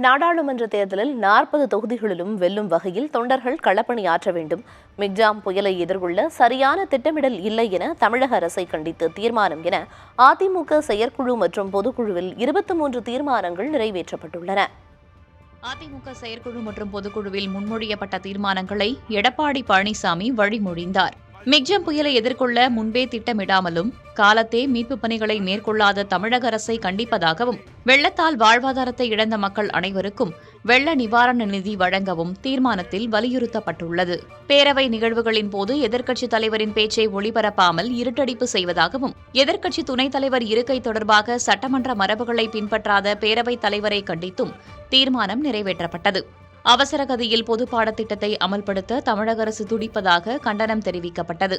நாடாளுமன்ற தேர்தலில் 40 தொகுதிகளிலும் வெல்லும் வகையில் தொண்டர்கள் களப்பணியாற்ற வேண்டும். மிக்ஜாம் புயலை எதிர்கொள்ள சரியான திட்டமிடல் இல்லை என தமிழக அரசை கண்டித்து தீர்மானம் என அதிமுக செயற்குழு மற்றும் பொதுக்குழுவில் 23 தீர்மானங்கள் நிறைவேற்றப்பட்டுள்ளன. அதிமுக செயற்குழு மற்றும் பொதுக்குழுவில் முன்மொழியப்பட்ட தீர்மானங்களை எடப்பாடி பழனிசாமி வழிமொழிந்தார். மிக்ஜாம் புயலை எதிர்கொள்ள முன்பே திட்டமிடாமலும் காலத்தே மீட்புப் பணிகளை மேற்கொள்ளாத தமிழக அரசை கண்டிப்பதாகவும், வெள்ளத்தால் வாழ்வாதாரத்தை இழந்த மக்கள் அனைவருக்கும் வெள்ள நிவாரண நிதி வழங்கவும் தீர்மானத்தில் வலியுறுத்தப்பட்டுள்ளது. பேரவை நிகழ்வுகளின் போது எதிர்க்கட்சித் தலைவரின் பேச்சை ஒளிபரப்பாமல் இருட்டடிப்பு செய்வதாகவும், எதிர்க்கட்சி துணைத் தலைவர் இருக்கை தொடர்பாக சட்டமன்ற மரபுகளை பின்பற்றாத பேரவைத் தலைவரை கண்டித்தும் தீர்மானம் நிறைவேற்றப்பட்டது. அவசர கதியில் பொது பாடத்திட்டத்தை அமல்படுத்த தமிழக அரசு துடிப்பதாக கண்டனம் தெரிவிக்கப்பட்டது.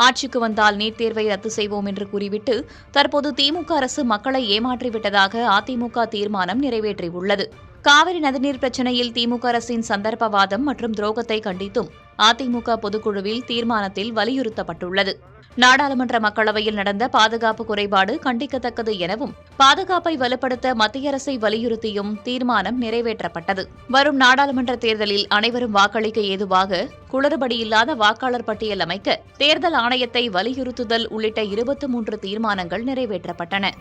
ஆட்சிக்கு வந்தால் நீட் தேர்வை ரத்து செய்வோம் என்று கூறிவிட்டு தற்போது திமுக அரசு மக்களை ஏமாற்றிவிட்டதாக அதிமுக தீர்மானம் நிறைவேற்றியுள்ளது. காவிரி நதிநீர் பிரச்சினையில் திமுக அரசின் சந்தர்ப்பவாதம் மற்றும் துரோகத்தை கண்டித்தும் அதிமுக பொதுக்குழுவில் தீர்மானத்தில் வலியுறுத்தப்பட்டுள்ளது. நாடாளுமன்ற மக்களவையில் நடந்த பாதுகாப்பு குறைபாடு கண்டிக்கத்தக்கது எனவும், பாதுகாப்பை வலுப்படுத்த மத்திய அரசை வலியுறுத்தியும் தீர்மானம் நிறைவேற்றப்பட்டது. வரும் நாடாளுமன்ற தேர்தலில் அனைவரும் வாக்களிக்க ஏதுவாக குளறுபடியில்லாத வாக்காளர் பட்டியல் அமைக்க தேர்தல் ஆணையத்தை வலியுறுத்துதல் உள்ளிட்ட 23 தீர்மானங்கள் நிறைவேற்றப்பட்டன.